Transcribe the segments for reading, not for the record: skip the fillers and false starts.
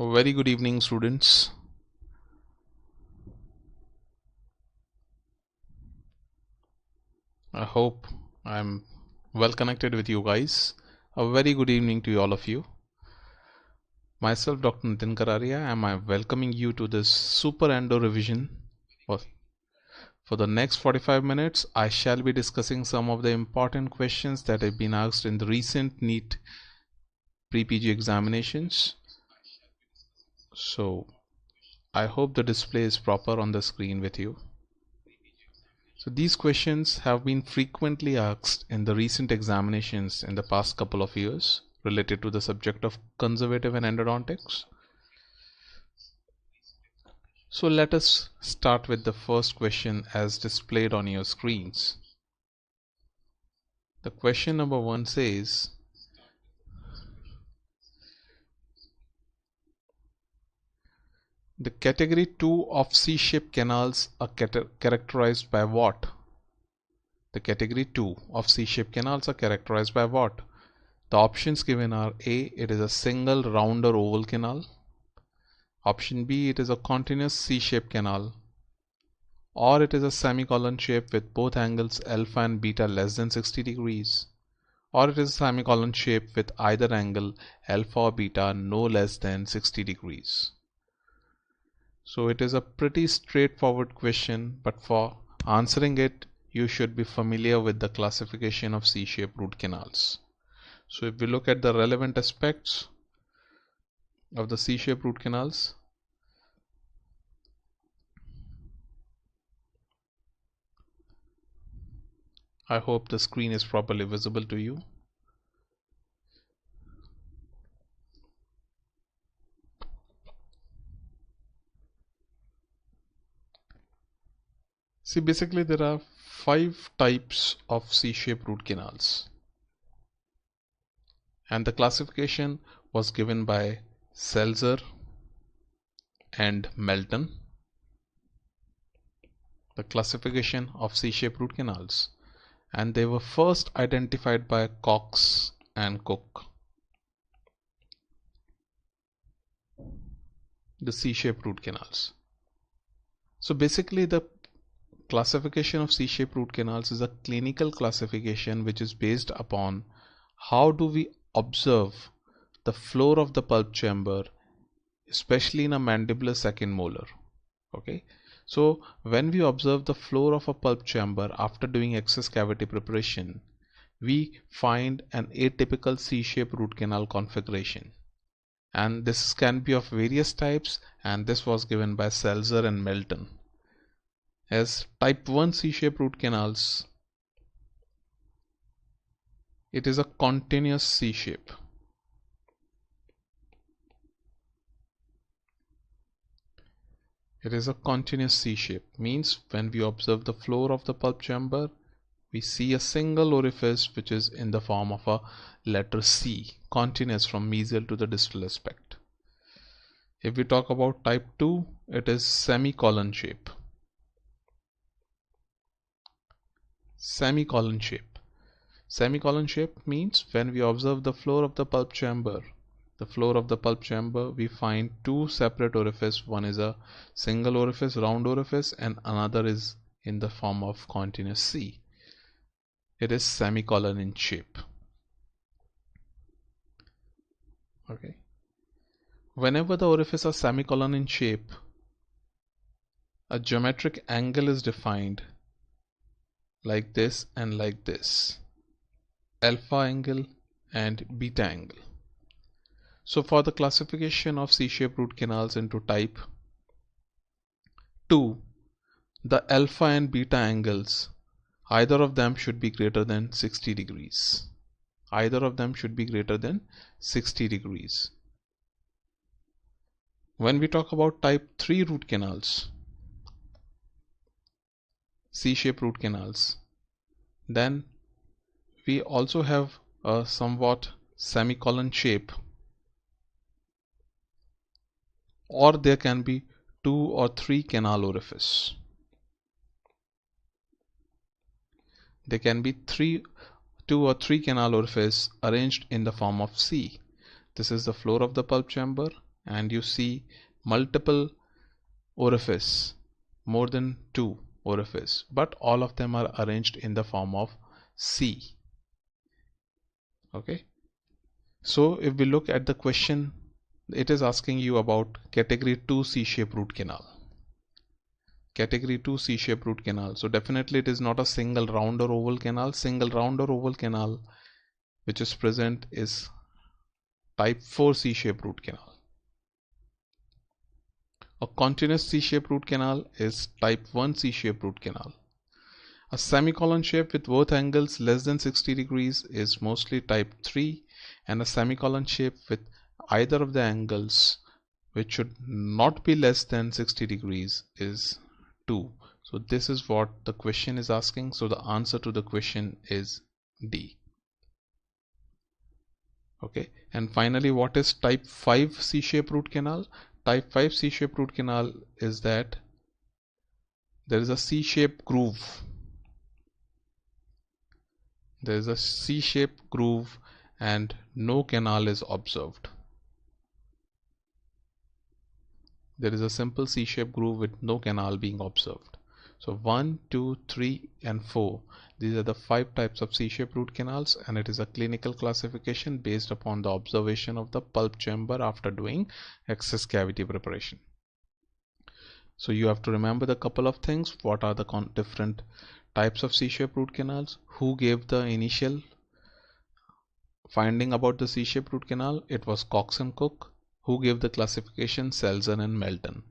A very good evening, students. I hope I'm well connected with you guys. A very good evening to all of you. Myself, Dr. Nitin Kararia, and I'm welcoming you to this super endo revision. For the next 45 minutes, I shall be discussing some of the important questions that have been asked in the recent NEET pre-PG examinations. So, I hope the display is proper on the screen with you. So these questions have been frequently asked in the recent examinations in the past couple of years related to the subject of conservative and endodontics. So let us start with the first question as displayed on your screens. The question number 1 says, the category 2 of C-shaped canals are characterized by what? The category 2 of C-shaped canals are characterized by what? The options given are A. It is a single round or oval canal. Option B. It is a continuous C-shaped canal. Or it is a semicolon shape with both angles alpha and beta less than 60 degrees. Or it is a semicolon shape with either angle alpha or beta no less than 60 degrees. So it is a pretty straightforward question, but for answering it, you should be familiar with the classification of C-shaped root canals. So if we look at the relevant aspects of the C-shaped root canals, I hope the screen is properly visible to you. See, basically there are 5 types of C-shaped root canals, and the classification was given by Selzer and Melton. The classification of C-shaped root canals, and they were first identified by Cox and Cook. The C-shaped root canals. So basically the classification of C-shaped root canals is a clinical classification which is based upon how do we observe the floor of the pulp chamber, especially in a mandibular second molar. Okay, so when we observe the floor of a pulp chamber after doing excess cavity preparation, we find an atypical C-shaped root canal configuration, and this can be of various types, and this was given by Selzer and Melton. As type 1 C-shaped root canals, it is a continuous C shape. It is a continuous C shape, means when we observe the floor of the pulp chamber, we see a single orifice which is in the form of a letter C, continuous from mesial to the distal aspect. If we talk about type 2, it is semicolon shape. Semicolon shape. Semicolon shape means when we observe the floor of the pulp chamber, we find 2 separate orifices. One is a single orifice, round orifice, and another is in the form of continuous C. It is semicolon in shape. Okay. Whenever the orifices are semicolon in shape, a geometric angle is defined like this and like this, alpha angle and beta angle. So for the classification of C-shaped root canals into type 2, the alpha and beta angles, either of them should be greater than 60 degrees. Either of them should be greater than 60 degrees. When we talk about type 3 root canals, C-shaped root canals, then we also have a somewhat semicolon shape, or there can be 2 or 3 canal orifices. There can be 2 or 3 canal orifices arranged in the form of C. This is the floor of the pulp chamber. and you see multiple orifice, more than 2 orifice, but all of them are arranged in the form of C. Okay, so if we look at the question, it is asking you about category 2 C-shaped root canal. Category 2 C-shaped root canal. So definitely it is not a single round or oval canal. Single round or oval canal which is present is type 4 C-shaped root canal. A continuous C-shaped root canal is type 1 C-shaped root canal. A semicolon shape with both angles less than 60 degrees is mostly type 3, and a semicolon shape with either of the angles which should not be less than 60 degrees is 2. So this is what the question is asking. So the answer to the question is D. Okay, and finally, what is type 5 C-shaped root canal? Type 5 C-shaped root canal is that there is a C-shaped groove. There is a C-shaped groove and no canal is observed. There is a simple C-shaped groove with no canal being observed. So 1, 2, 3 and 4, these are the 5 types of C-shaped root canals, and it is a clinical classification based upon the observation of the pulp chamber after doing excess cavity preparation. So you have to remember the couple of things. What are the different types of C-shaped root canals? Who gave the initial finding about the C-shaped root canal? It was Cox and Cook. Who gave the classification? Selzon and Melton.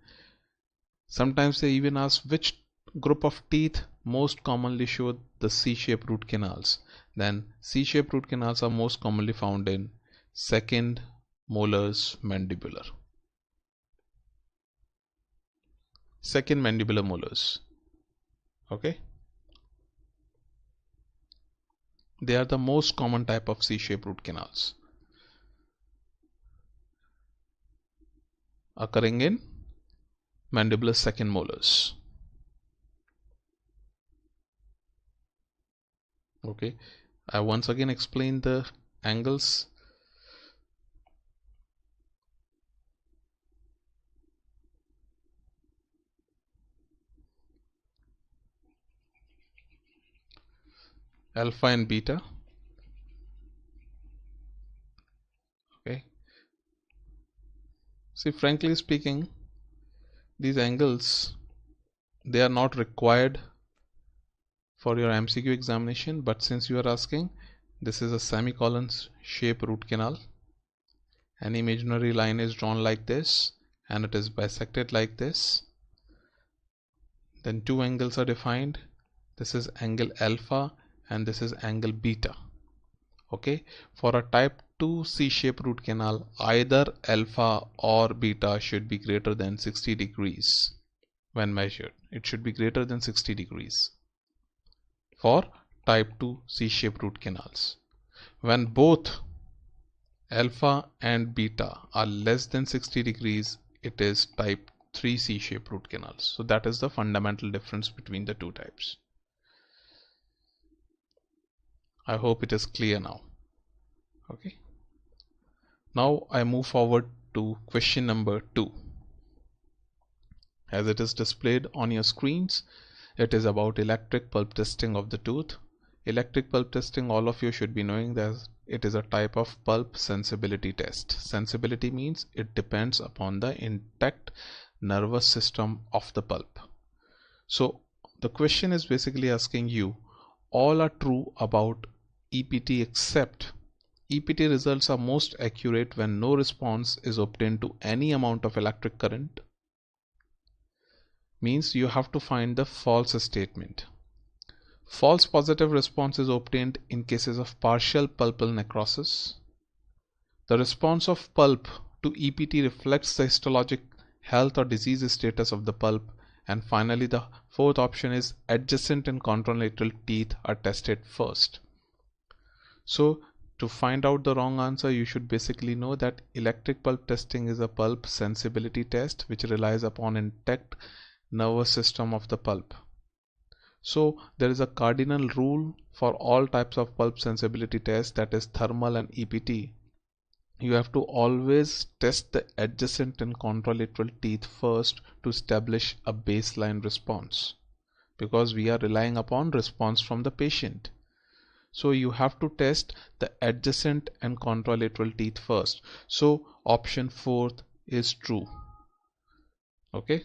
Sometimes they even ask which group of teeth most commonly show the C-shaped root canals. Then C-shaped root canals are most commonly found in second molars mandibular. Second mandibular molars. Okay. They are the most common type of C-shaped root canals occurring in mandibular second molars. Okay, I once again explain the angles. Alpha and beta. Okay, see, frankly speaking, these angles, they are not required for your MCQ examination, but since you are asking, this is a semicolon shape root canal. An imaginary line is drawn like this and it is bisected like this. Then two angles are defined. This is angle alpha and this is angle beta. Okay, for a type 2 C-shaped root canal, either alpha or beta should be greater than 60 degrees when measured. It should be greater than 60 degrees for type 2 C-shaped root canals. When both alpha and beta are less than 60 degrees, it is type 3 C-shaped root canals. So that is the fundamental difference between the two types. I hope it is clear now. Okay. Now I move forward to question number 2. As it is displayed on your screens, it is about electric pulp testing of the tooth. Electric pulp testing, all of you should be knowing that it is a type of pulp sensibility test. Sensibility means it depends upon the intact nervous system of the pulp. So the question is basically asking you, all are true about EPT except EPT results are most accurate when no response is obtained to any amount of electric current. Means you have to find the false statement. False positive response is obtained in cases of partial pulpal necrosis. The response of pulp to EPT reflects the histologic health or disease status of the pulp. And finally, the fourth option is adjacent and contralateral teeth are tested first. So to find out the wrong answer, you should basically know that electric pulp testing is a pulp sensibility test which relies upon intact nervous system of the pulp. So there is a cardinal rule for all types of pulp sensibility tests, that is thermal and EPT. you have to always test the adjacent and contralateral teeth first to establish a baseline response, because we are relying upon response from the patient. So you have to test the adjacent and contralateral teeth first. So option 4th is true. Okay,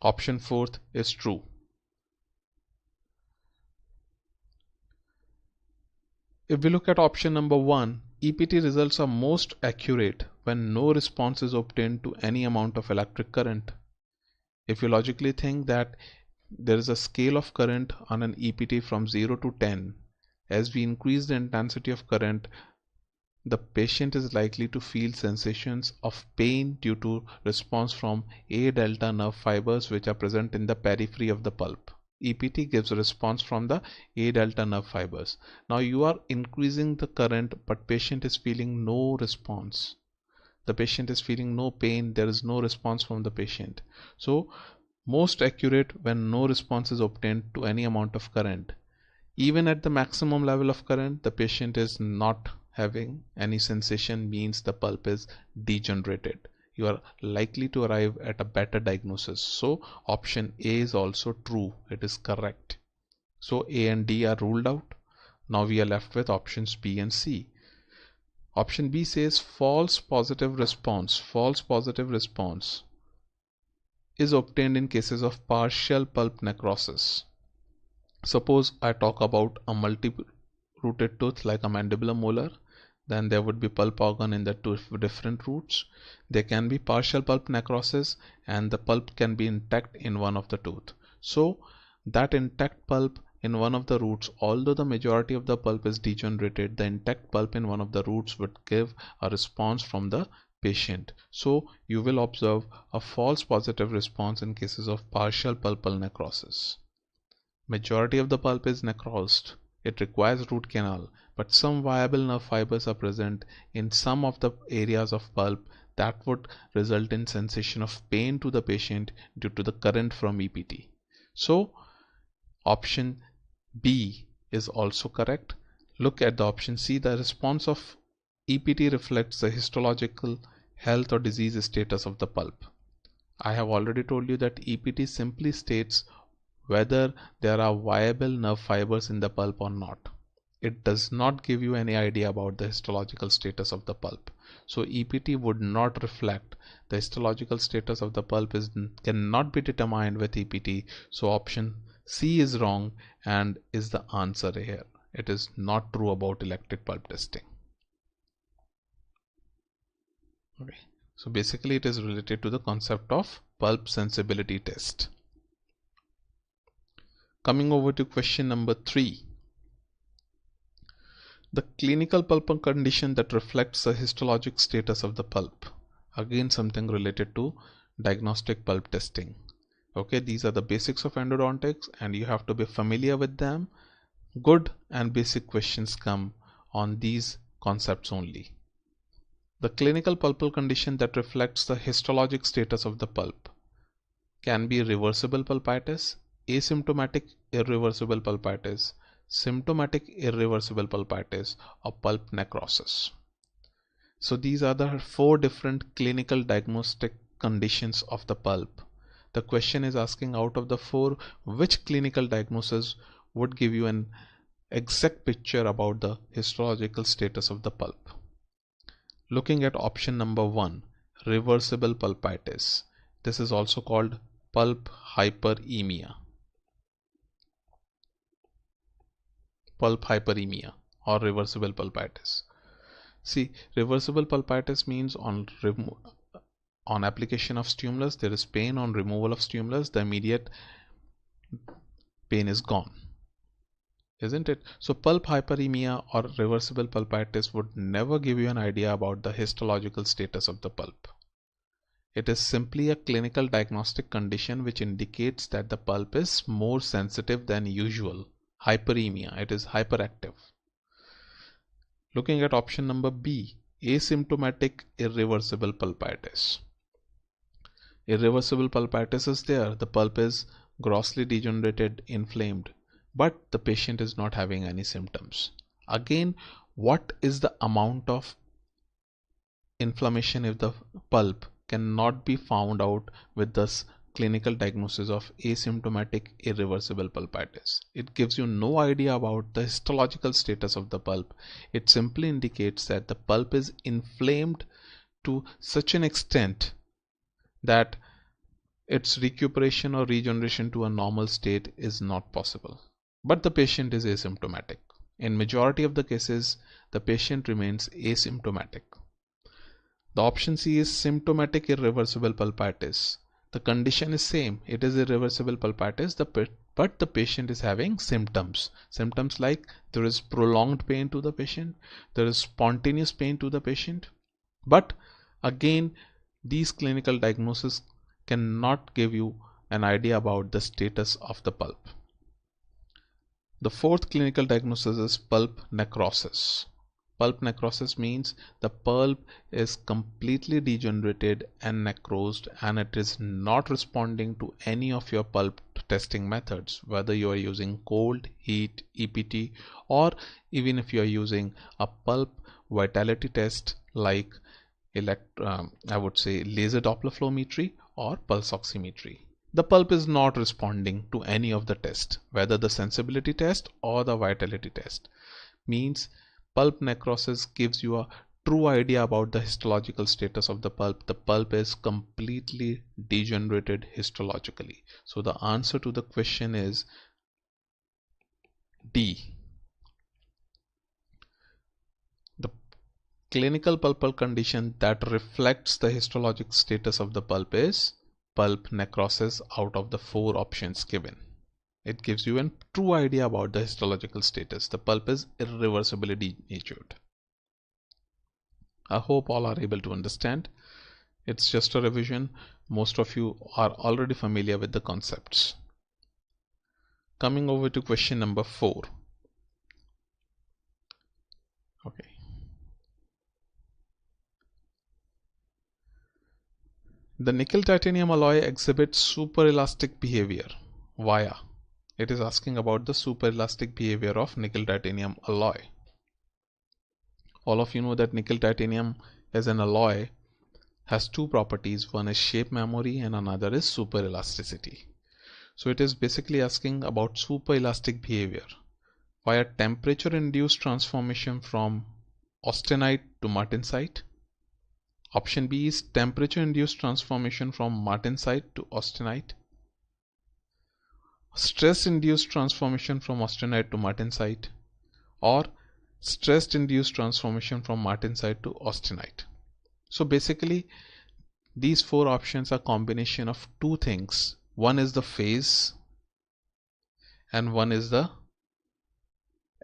option 4th is true. If we look at option number 1, EPT results are most accurate when no response is obtained to any amount of electric current. If you logically think that there is a scale of current on an EPT from 0 to 10, as we increase the intensity of current, the patient is likely to feel sensations of pain due to response from A delta nerve fibers which are present in the periphery of the pulp. EPT gives a response from the A delta nerve fibers. Now you are increasing the current, but patient is feeling no response. The patient is feeling no pain, there is no response from the patient. So most accurate when no response is obtained to any amount of current. Even at the maximum level of current, the patient is not having any sensation, means the pulp is degenerated. You are likely to arrive at a better diagnosis. So option A is also true. It is correct. So A and D are ruled out. Now we are left with options B and C. Option B says false positive response. False positive response is obtained in cases of partial pulp necrosis. Suppose I talk about a multi-rooted tooth like a mandibular molar, then there would be pulp organ in the two different roots. There can be partial pulp necrosis and the pulp can be intact in one of the tooth. So that intact pulp in one of the roots, although the majority of the pulp is degenerated, the intact pulp in one of the roots would give a response from the patient. So you will observe a false positive response in cases of partial pulpal necrosis. Majority of the pulp is necrosed. It requires root canal, but some viable nerve fibers are present in some of the areas of pulp that would result in sensation of pain to the patient due to the current from EPT. So option B is also correct. Look at the option C. The response of EPT reflects the histological health or disease status of the pulp. I have already told you that EPT simply states whether there are viable nerve fibers in the pulp or not. It does not give you any idea about the histological status of the pulp. So EPT would not reflect the histological status of the pulp cannot be determined with EPT. So option C is wrong and is the answer here. It is not true about electric pulp testing. Okay. So basically it is related to the concept of pulp sensibility test. Coming over to question number 3. The clinical pulp condition that reflects the histologic status of the pulp. Again something related to diagnostic pulp testing. Okay, these are the basics of endodontics and you have to be familiar with them. Good and basic questions come on these concepts only. The clinical pulpal condition that reflects the histologic status of the pulp can be reversible pulpitis, asymptomatic irreversible pulpitis, symptomatic irreversible pulpitis, or pulp necrosis. So these are the 4 different clinical diagnostic conditions of the pulp. The question is asking out of the 4, which clinical diagnosis would give you an exact picture about the histological status of the pulp. Looking at option number 1, reversible pulpitis. This is also called pulp hyperemia. Pulp hyperemia or reversible pulpitis. See, reversible pulpitis means on application of stimulus there is pain, on removal of stimulus the immediate pain is gone, isn't it? So pulp hyperemia or reversible pulpitis would never give you an idea about the histological status of the pulp. It is simply a clinical diagnostic condition which indicates that the pulp is more sensitive than usual. Hyperemia, it is hyperactive. Looking at option number B, asymptomatic irreversible pulpitis. Irreversible pulpitis is there, the pulp is grossly degenerated, inflamed, but the patient is not having any symptoms. Again, what is the amount of inflammation if the pulp cannot be found out with this clinical diagnosis of asymptomatic irreversible pulpitis. It gives you no idea about the histological status of the pulp. It simply indicates that the pulp is inflamed to such an extent that its recuperation or regeneration to a normal state is not possible. But the patient is asymptomatic. In majority of the cases, the patient remains asymptomatic. The option C is symptomatic irreversible pulpitis. The condition is same. It is irreversible pulpitis, but the patient is having symptoms. Symptoms like there is prolonged pain to the patient, there is spontaneous pain to the patient. But again, these clinical diagnoses cannot give you an idea about the status of the pulp. The fourth clinical diagnosis is pulp necrosis. Pulp necrosis means the pulp is completely degenerated and necrosed and it is not responding to any of your pulp testing methods, whether you are using cold, heat, EPT, or even if you are using a pulp vitality test like I would say laser Doppler flowmetry or pulse oximetry. The pulp is not responding to any of the tests, whether the sensibility test or the vitality test. Means pulp necrosis gives you a true idea about the histological status of the pulp. The pulp is completely degenerated histologically. So the answer to the question is D. The clinical pulpal condition that reflects the histologic status of the pulp is pulp necrosis out of the 4 options given. It gives you a true idea about the histological status. The pulp is irreversibly denatured. I hope all are able to understand. It's just a revision. Most of you are already familiar with the concepts. Coming over to question number 4. Okay. The nickel titanium alloy exhibits superelastic behavior. Via. It is asking about the superelastic behavior of nickel titanium alloy. All of you know that nickel titanium as an alloy has 2 properties. One is shape memory and another is superelasticity. So it is basically asking about superelastic behavior via temperature induced transformation from austenite to martensite. Option B is temperature induced transformation from martensite to austenite. Stress induced transformation from austenite to martensite, or stress induced transformation from martensite to austenite. So basically these 4 options are combination of 2 things. One is the phase and one is the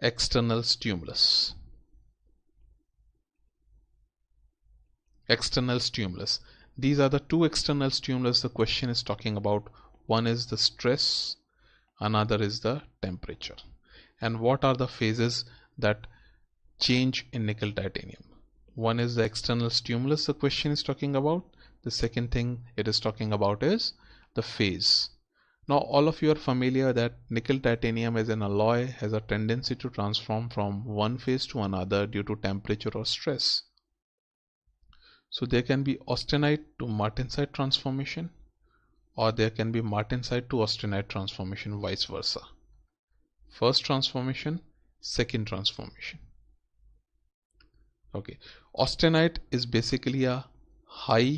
external stimulus. External stimulus. These are the 2 external stimulus the question is talking about. One is the stress, another is the temperature. And what are the phases that change in nickel titanium? One is the external stimulus the question is talking about. The second thing it is talking about is the phase. Now all of you are familiar that nickel titanium as an alloy has a tendency to transform from one phase to another due to temperature or stress. So there can be austenite to martensite transformation, or there can be martensite to austenite transformation, vice versa. First transformation, second transformation. Okay, austenite is basically a high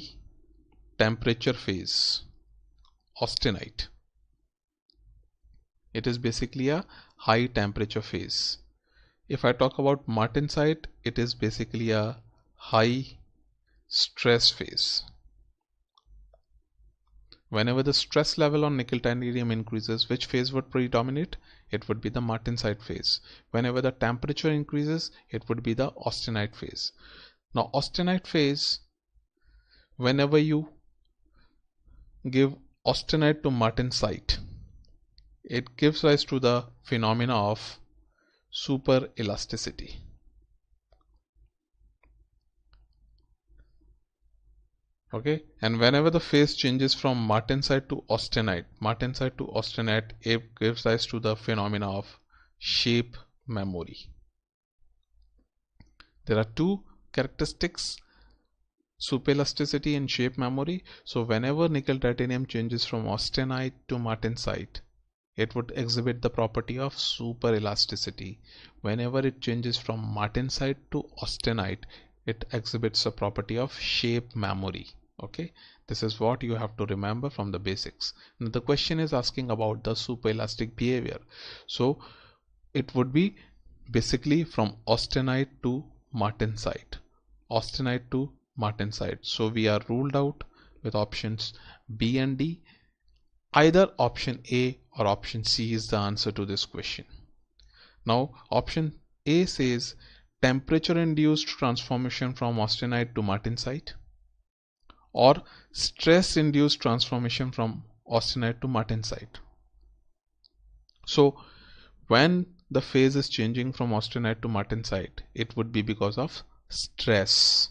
temperature phase. Austenite, it is basically a high temperature phase. If I talk about martensite, it is basically a high stress phase. Whenever the stress level on nickel titanium increases, which phase would predominate? It would be the martensite phase. Whenever the temperature increases, it would be the austenite phase. Now austenite phase, whenever you give austenite to martensite, it gives rise to the phenomena of superelasticity. Okay, and whenever the phase changes from martensite to austenite, it gives rise to the phenomena of shape memory. There are two characteristics: superelasticity and shape memory. So whenever nickel titanium changes from austenite to martensite, it would exhibit the property of superelasticity. Whenever it changes from martensite to austenite, it exhibits a property of shape memory. Okay, this is what you have to remember from the basics. Now the question is asking about the superelastic behavior. So it would be basically from austenite to martensite, austenite to martensite. So we are ruled out with options B and D. Either option A or option C is the answer to this question. Now option A says temperature induced transformation from austenite to martensite, or stress induced transformation from austenite to martensite. So when the phase is changing from austenite to martensite, it would be because of stress.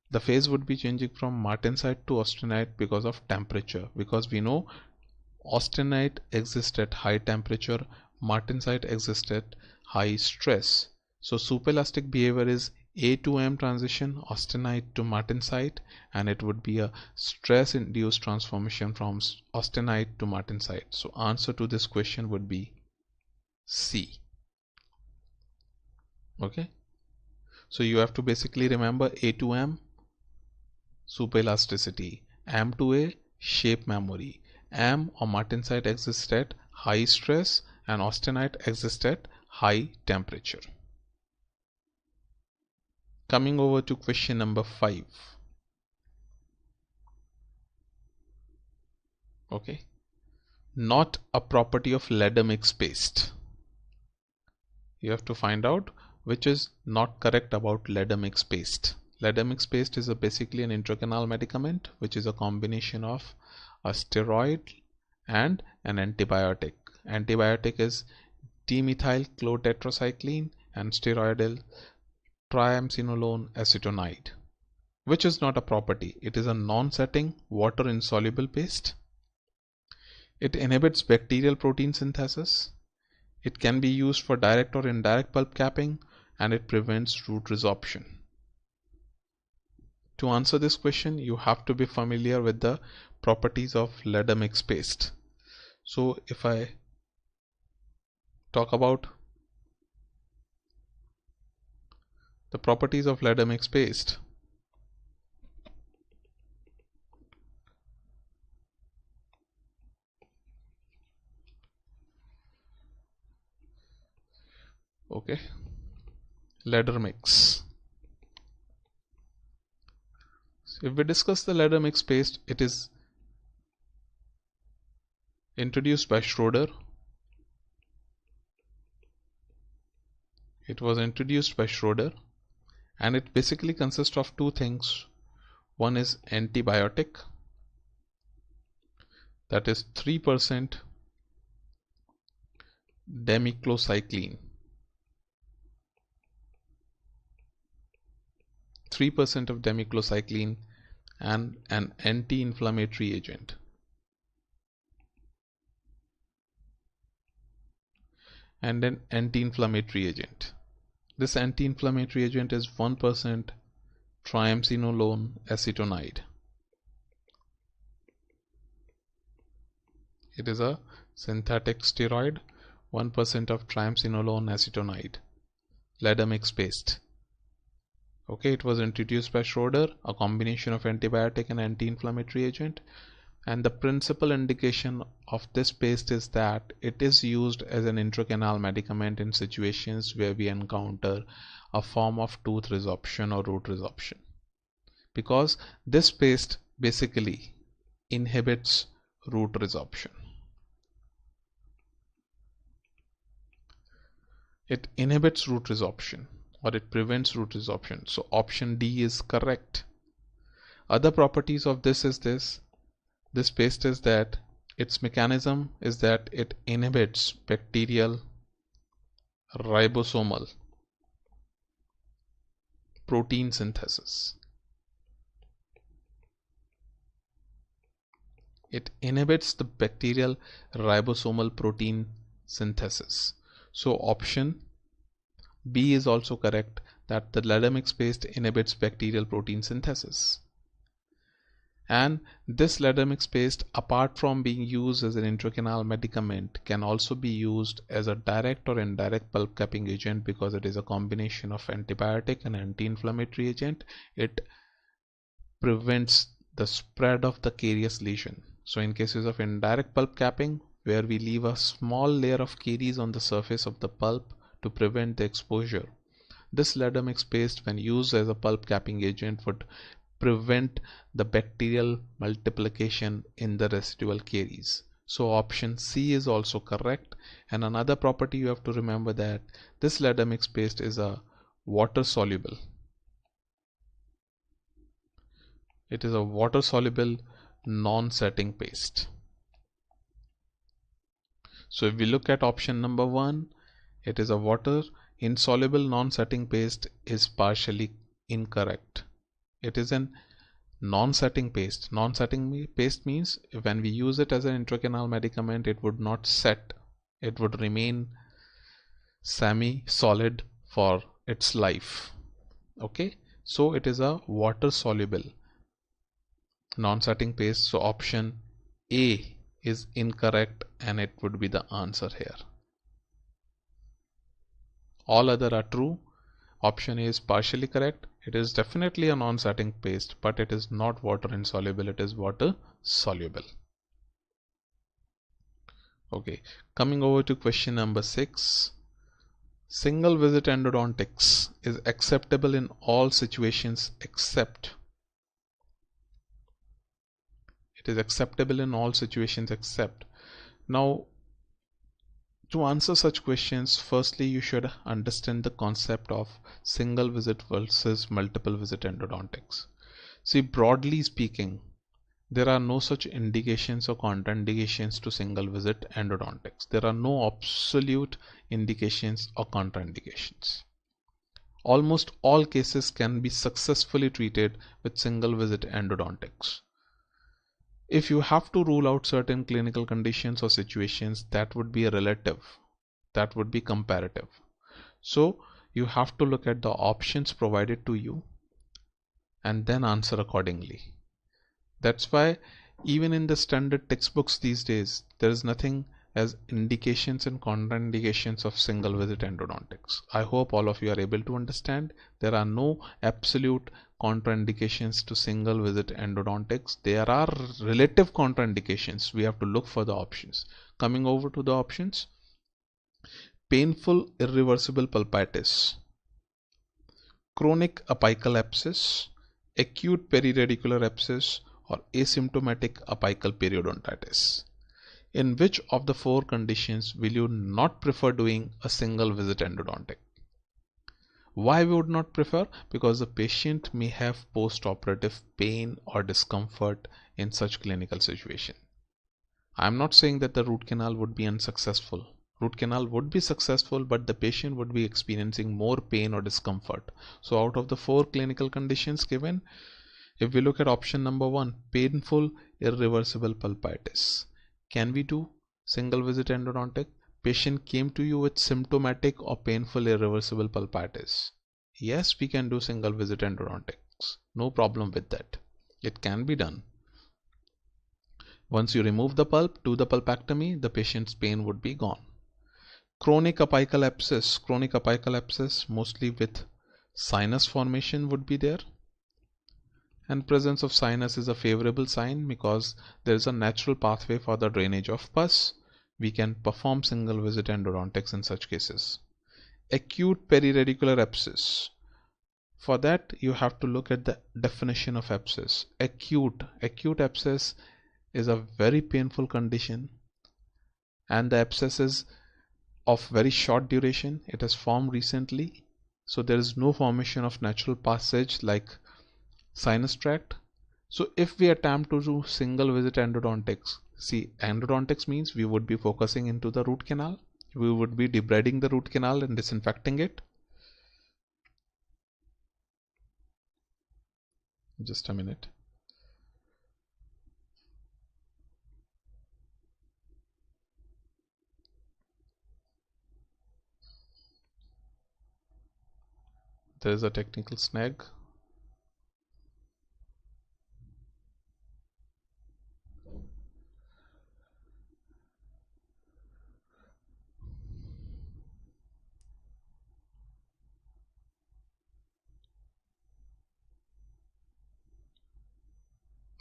The phase would be changing from martensite to austenite because of temperature, because we know austenite exists at high temperature, martensite exists at high stress. So superelastic behavior is A to M transition, austenite to martensite, and it would be a stress induced transformation from austenite to martensite. So answer to this question would be C. Okay, so you have to basically remember A to M, superelasticity, M to A, shape memory. M or martensite exists at high stress and austenite exists at high temperature. Coming over to question number 5. Okay, not a property of ladder mix paste. You have to find out which is not correct about ladder mix paste. Ladder mix paste is basically an intracanal medicament which is a combination of a steroid and an antibiotic. Antibiotic is dimethylchlorotetracycline and steroidal triamcinolone acetonide, which is not a property. It is a non-setting water insoluble paste. It inhibits bacterial protein synthesis. It can be used for direct or indirect pulp capping, and it prevents root resorption. To answer this question, you have to be familiar with the properties of ladder mix paste. So if I talk about the properties of ladder mix paste, okay, ladder mix. If we discuss the ladder mix paste, it is introduced by Schroeder. It was introduced by Schroeder, and it basically consists of two things. One is antibiotic, that is 3% demiclocycline. 3% of demiclocycline and an anti-inflammatory agent. And an anti-inflammatory agent. This anti-inflammatory agent is 1% triamcinolone acetonide. It is a synthetic steroid, 1% of triamcinolone acetonide, ladder mix paste. Okay, it was introduced by Schroeder, a combination of antibiotic and anti-inflammatory agent. And the principal indication of this paste is that it is used as an intracanal medicament in situations where we encounter a form of tooth resorption or root resorption, because this paste basically inhibits root resorption. It inhibits root resorption, or it prevents root resorption. So option D is correct. Other properties of this is this paste is that its mechanism is that it inhibits bacterial ribosomal protein synthesis. It inhibits the bacterial ribosomal protein synthesis. So option B is also correct, that the leather mix paste inhibits bacterial protein synthesis. And this leather mix paste, apart from being used as an intracanal medicament, can also be used as a direct or indirect pulp capping agent because it is a combination of antibiotic and anti-inflammatory agent. It prevents the spread of the carious lesion. So in cases of indirect pulp capping, where we leave a small layer of caries on the surface of the pulp to prevent the exposure, this leather mix paste, when used as a pulp capping agent, would prevent the bacterial multiplication in the residual caries. So option C is also correct. And another property you have to remember, that this leather mix paste is a water soluble. It is a water soluble non-setting paste. So if we look at option number 1, it is a water insoluble non-setting paste, is partially incorrect. It is an non-setting paste. Non-setting paste means when we use it as an intracanal medicament, it would not set. It would remain semi-solid for its life. Okay, so it is a water soluble non-setting paste. So option A is incorrect and it would be the answer here. All other are true. Option A is partially correct. It is definitely a non-setting paste, but it is not water insoluble, it is water soluble. Okay, coming over to question number 6. Single visit endodontics is acceptable in all situations except. It is acceptable in all situations except. Now, to answer such questions, firstly you should understand the concept of single visit versus multiple visit endodontics. See, broadly speaking, there are no such indications or contraindications to single visit endodontics. There are no absolute indications or contraindications. Almost all cases can be successfully treated with single visit endodontics. If you have to rule out certain clinical conditions or situations, that would be relative, that would be comparative. So you have to look at the options provided to you and then answer accordingly. That's why even in the standard textbooks these days, there is nothing as indications and contraindications of single visit endodontics. I hope all of you are able to understand. There are no absolute contraindications to single visit endodontics. There are relative contraindications. We have to look for the options. Coming over to the options: painful irreversible pulpitis, chronic apical abscess, acute periradicular abscess, or asymptomatic apical periodontitis. In which of the 4 conditions will you not prefer doing a single visit endodontic? Why we would not prefer? Because the patient may have post-operative pain or discomfort in such clinical situation. I am not saying that the root canal would be unsuccessful. Root canal would be successful, but the patient would be experiencing more pain or discomfort. So out of the 4 clinical conditions given, if we look at option number 1, painful irreversible pulpitis, can we do single visit endodontic? Patient came to you with symptomatic or painful irreversible pulpitis. Yes, we can do single visit endodontics. No problem with that. It can be done. Once you remove the pulp, do the pulpectomy, the patient's pain would be gone. Chronic apical abscess mostly with sinus formation would be there. And presence of sinus is a favorable sign because there is a natural pathway for the drainage of pus. We can perform single visit endodontics in such cases. Acute periradicular abscess. For that, you have to look at the definition of abscess. Acute abscess is a very painful condition, and the abscess is of very short duration. It has formed recently, so there is no formation of natural passage like sinus tract. So if we attempt to do single visit endodontics, see, endodontics means we would be focusing into the root canal. We would be debriding the root canal and disinfecting it. Just a minute. There is a technical snag.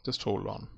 Just hold on.